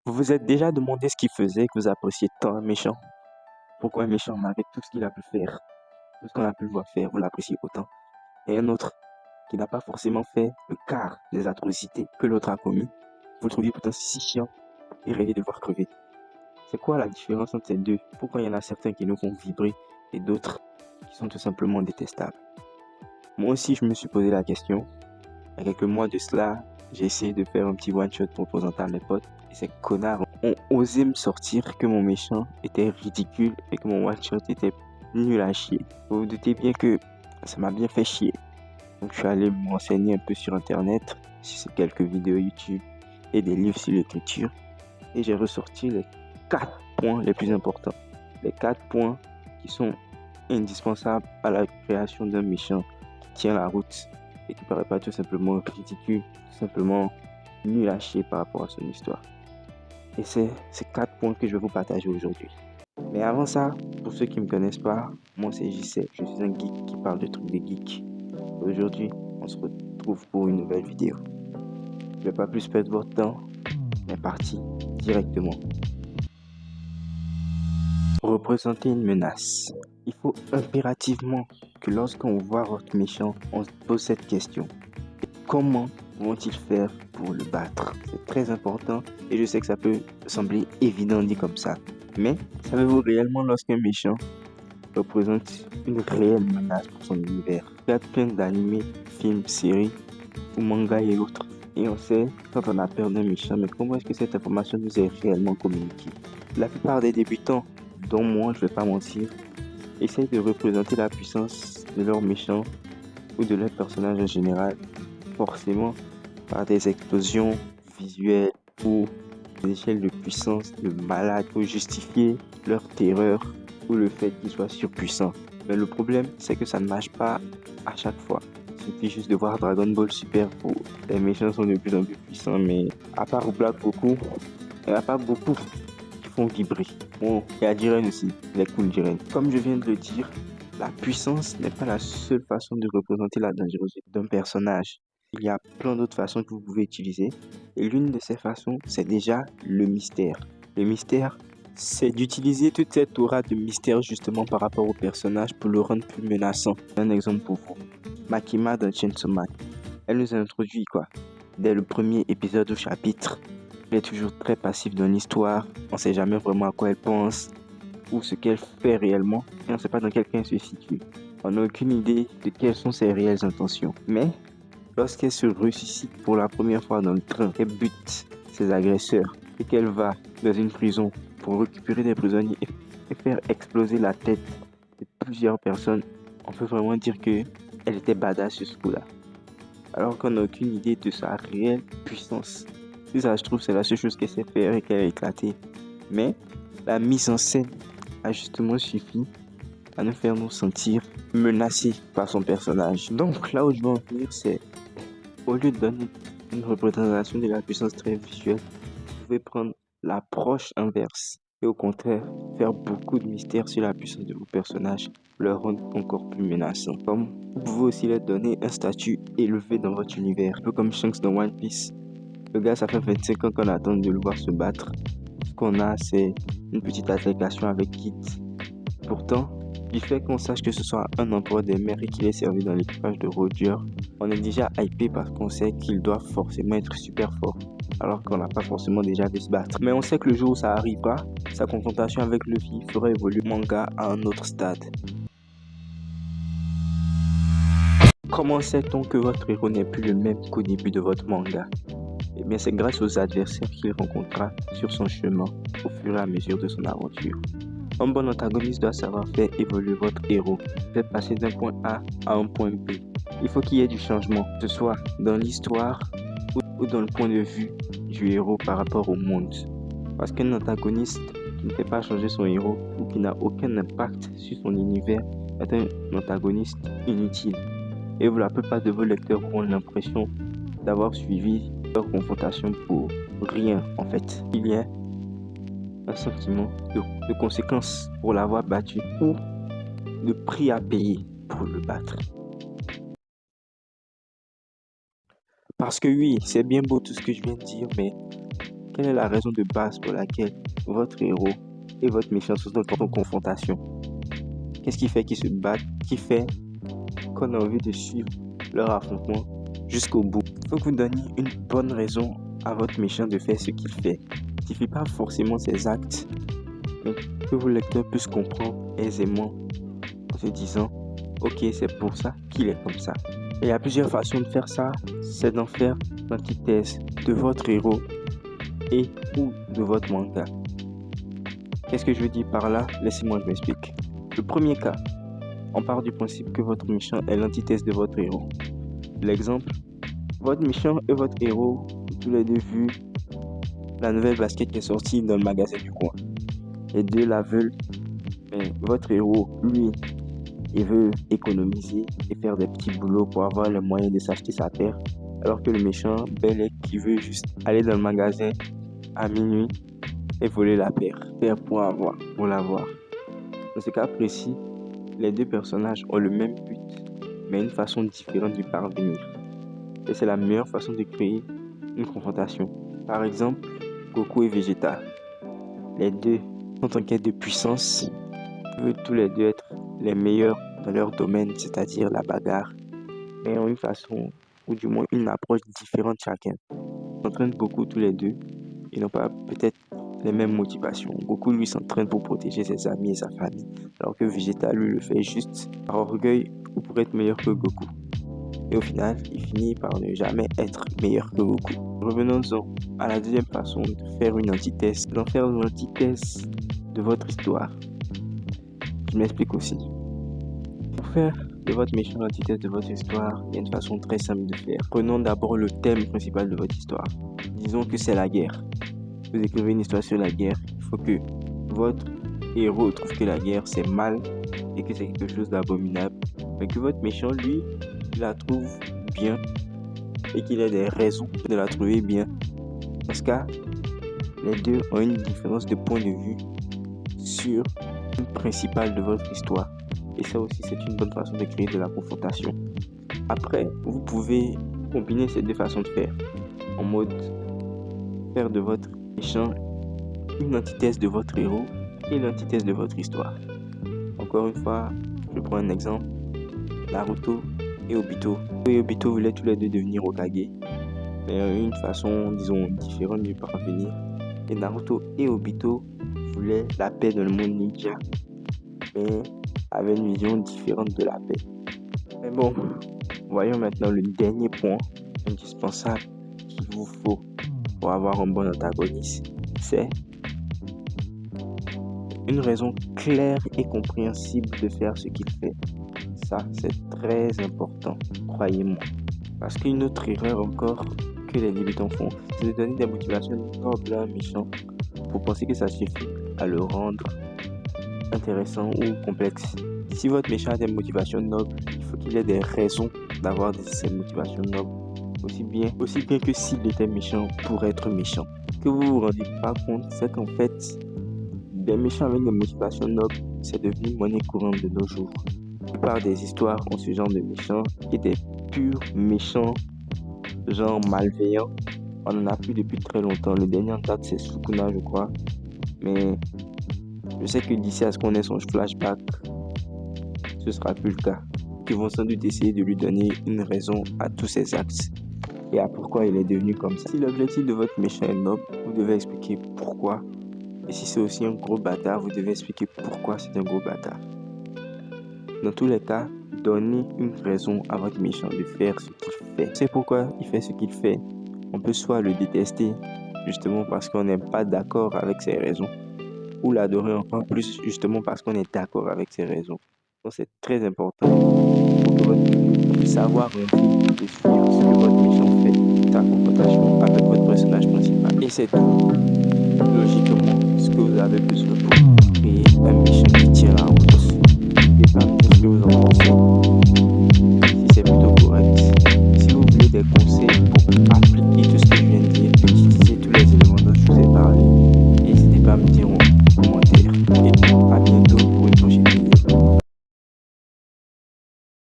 Vous vous êtes déjà demandé ce qui faisait que vous appréciez tant un méchant? Pourquoi un méchant, malgré tout ce qu'il a pu faire, tout ce qu'on a pu le voir faire, vous l'appréciez autant? Et un autre qui n'a pas forcément fait le quart des atrocités que l'autre a commis, vous le trouvez pourtant si chiant et rêvez de le voir crever. C'est quoi la différence entre ces deux? Pourquoi il y en a certains qui nous font vibrer et d'autres qui sont tout simplement détestables? Moi aussi, je me suis posé la question. Il y a quelques mois de cela, j'ai essayé de faire un petit one-shot pour présenter à mes potes. Et ces connards ont osé me sortir que mon méchant était ridicule et que mon one-shot était nul à chier. Vous vous doutez bien que ça m'a bien fait chier. Donc je suis allé me renseigner un peu sur internet, sur quelques vidéos YouTube et des livres sur l'écriture. Et j'ai ressorti les 4 points les plus importants. Les 4 points qui sont indispensables à la création d'un méchant qui tient la route et qui paraît pas tout simplement ridicule, tout simplement nul à chier par rapport à son histoire. Et c'est ces 4 points que je vais vous partager aujourd'hui. Mais avant ça, pour ceux qui ne me connaissent pas, moi c'est JC, je suis un geek qui parle de trucs de geek. Aujourd'hui, on se retrouve pour une nouvelle vidéo. Je ne vais pas plus perdre votre temps, mais parti directement. Représenter une menace. Il faut impérativement que lorsqu'on voit votre méchant, on se pose cette question. Comment vont-ils faire pour le battre? C'est très important et je sais que ça peut sembler évident dit comme ça. Mais savez-vous réellement lorsqu'un méchant représente une réelle menace pour son univers? Il y a plein d'animés, films, séries ou mangas et autres. Et on sait quand on a peur d'un méchant, mais comment est-ce que cette information nous est réellement communiquée? La plupart des débutants, dont moi, je vais pas mentir, essayent de représenter la puissance de leur méchant ou de leur personnage en général, forcément par des explosions visuelles ou des échelles de puissance de malade pour justifier leur terreur ou le fait qu'ils soient surpuissants. Mais le problème, c'est que ça ne marche pas à chaque fois. Il suffit juste de voir Dragon Ball Super pour les méchants sont de plus en plus puissants, mais à part Black Goku, il n'y en a pas beaucoup qui font vibrer. Bon, il y a Jiren aussi, les cool Jiren. Comme je viens de le dire, la puissance n'est pas la seule façon de représenter la dangerosité d'un personnage. Il y a plein d'autres façons que vous pouvez utiliser. Et l'une de ces façons, c'est déjà le mystère. Le mystère, c'est d'utiliser toute cette aura de mystère justement par rapport au personnage pour le rendre plus menaçant. Un exemple pour vous. Makima dans Chainsaw Man. Elle nous a introduit quoi? Dès le premier épisode au chapitre. Elle est toujours très passive dans l'histoire. On ne sait jamais vraiment à quoi elle pense ou ce qu'elle fait réellement. Et on ne sait pas dans quel camp elle se situe. On n'a aucune idée de quelles sont ses réelles intentions. Mais lorsqu'elle se ressuscite pour la première fois dans le train, qu'elle bute ses agresseurs et qu'elle va dans une prison pour récupérer des prisonniers et faire exploser la tête de plusieurs personnes, on peut vraiment dire qu'elle était badass sur ce coup-là. Alors qu'on n'a aucune idée de sa réelle puissance. C'est ça, je trouve, c'est la seule chose qu'elle sait faire et qu'elle a éclaté. Mais la mise en scène a justement suffi à nous faire nous sentir menacés par son personnage. Donc là où je veux en venir, c'est au lieu de donner une représentation de la puissance très visuelle, vous pouvez prendre l'approche inverse et au contraire faire beaucoup de mystère sur la puissance de vos personnages, leur rendre encore plus menaçants. Comme vous pouvez aussi leur donner un statut élevé dans votre univers, un peu comme Shanks dans One Piece. Le gars, ça fait 25 ans qu'on attend de le voir se battre. Ce qu'on a, c'est une petite altercation avec Kid. Pourtant, du fait qu'on sache que ce soit un empereur des mers et qu'il est servi dans l'équipage de Roger, on est déjà hypé parce qu'on sait qu'il doit forcément être super fort, alors qu'on n'a pas forcément déjà vu se battre. Mais on sait que le jour où ça arrivera, sa confrontation avec Luffy fera évoluer le manga à un autre stade. Comment sait-on que votre héros n'est plus le même qu'au début de votre manga? Eh bien, c'est grâce aux adversaires qu'il rencontrera sur son chemin au fur et à mesure de son aventure. Un bon antagoniste doit savoir faire évoluer votre héros, faire passer d'un point A à un point B. Il faut qu'il y ait du changement, que ce soit dans l'histoire ou dans le point de vue du héros par rapport au monde. Parce qu'un antagoniste qui ne fait pas changer son héros ou qui n'a aucun impact sur son univers est un antagoniste inutile. Et la plupart de vos lecteurs auront l'impression d'avoir suivi leur confrontation pour rien en fait. Il y a un sentiment de conséquence pour l'avoir battu ou de prix à payer pour le battre. Parce que oui, c'est bien beau tout ce que je viens de dire, mais Quelle est la raison de base pour laquelle votre héros et votre méchant sont en confrontation? Qu'est-ce qui fait qu'ils se battent? Qui fait qu'on a envie de suivre leur affrontement jusqu'au bout? Il faut que vous donniez une bonne raison à votre méchant de faire ce qu'il fait. Il ne suffit pas forcément ses actes, mais que vos lecteurs puissent comprendre aisément en se disant « Ok, c'est pour ça qu'il est comme ça ». Et il y a plusieurs façons de faire ça. C'est d'en faire l'antithèse de votre héros et ou de votre manga. Qu'est-ce que je veux dire par là? Laissez-moi m'expliquer. Le premier cas, on part du principe que votre méchant est l'antithèse de votre héros. L'exemple, votre méchant et votre héros, tous les deux vu la nouvelle basket qui est sortie dans le magasin du coin. Les deux la veulent, mais votre héros, lui, il veut économiser et faire des petits boulots pour avoir les moyens de s'acheter sa paire, alors que le méchant, qui veut juste aller dans le magasin à minuit et voler la paire pour l'avoir. Dans ce cas précis, les deux personnages ont le même but, mais une façon différente d'y parvenir. Et c'est la meilleure façon de créer une confrontation. Par exemple, Goku et Vegeta. Les deux sont en quête de puissance, veulent tous les deux être les meilleurs dans leur domaine, c'est-à-dire la bagarre, mais ont une façon, ou du moins une approche différente chacun. Ils s'entraînent beaucoup tous les deux, ils n'ont pas peut-être les mêmes motivations. Goku, lui, s'entraîne pour protéger ses amis et sa famille, alors que Vegeta, lui, le fait juste par orgueil ou pour être meilleur que Goku. Et au final, il finit par ne jamais être meilleur que Goku. Revenons-en à la deuxième façon de faire une antithèse, d'en faire l'antithèse de votre histoire. Je m'explique aussi. Pour faire de votre méchant l'antithèse de votre histoire, il y a une façon très simple de faire. Prenons d'abord le thème principal de votre histoire. Disons que c'est la guerre. Vous écrivez une histoire sur la guerre. Il faut que votre héros trouve que la guerre c'est mal et que c'est quelque chose d'abominable, mais que votre méchant, lui, il la trouve bien et qu'il ait des raisons de la trouver bien. Dans ce cas, les deux ont une différence de point de vue sur le principal de votre histoire. Et ça aussi, c'est une bonne façon de créer de la confrontation. Après, vous pouvez combiner ces deux façons de faire. En mode faire de votre méchant une antithèse de votre héros et l'antithèse de votre histoire. Encore une fois, je prends un exemple. Naruto et Obito. Et Obito voulaient tous les deux devenir Hokage, mais une façon, disons, différente de parvenir. Et Naruto et Obito voulaient la paix dans le monde ninja, mais avaient une vision différente de la paix. Mais bon, voyons maintenant le dernier point indispensable qu'il vous faut pour avoir un bon antagoniste. C'est une raison claire et compréhensible de faire ce qu'il fait. Ça, c'est très important, croyez-moi. Parce qu'une autre erreur encore que les débutants font, c'est de donner des motivations nobles à un méchant pour penser que ça suffit à le rendre intéressant ou complexe. Si votre méchant a des motivations nobles, il faut qu'il ait des raisons d'avoir ces motivations nobles. Aussi bien que s'il était méchant pour être méchant. Que vous vous rendez pas compte, c'est qu'en fait, des méchants avec des motivations nobles, c'est devenu monnaie courante de nos jours. La plupart des histoires ont ce genre de méchants et des purs méchants, genre malveillants. On en a plus depuis très longtemps. Le dernier en date, c'est Sukuna, je crois. Mais je sais que d'ici à ce qu'on ait son flashback, ce sera plus le cas. Ils vont sans doute essayer de lui donner une raison à tous ses actes et à pourquoi il est devenu comme ça. Si l'objectif de votre méchant est noble, vous devez expliquer pourquoi. Et si c'est aussi un gros bâtard, vous devez expliquer pourquoi c'est un gros bâtard. Dans tous les cas, donnez une raison à votre méchant de faire ce qu'il fait. C'est pourquoi il fait ce qu'il fait. On peut soit le détester, justement parce qu'on n'est pas d'accord avec ses raisons, ou l'adorer encore plus, justement parce qu'on est d'accord avec ses raisons. Donc c'est très important pour que votre public puisse avoir envie de suivre ce que votre méchant fait, en confrontation avec votre personnage principal. Et c'est tout, logiquement, ce que vous avez besoin pour créer un méchant qui tient la route.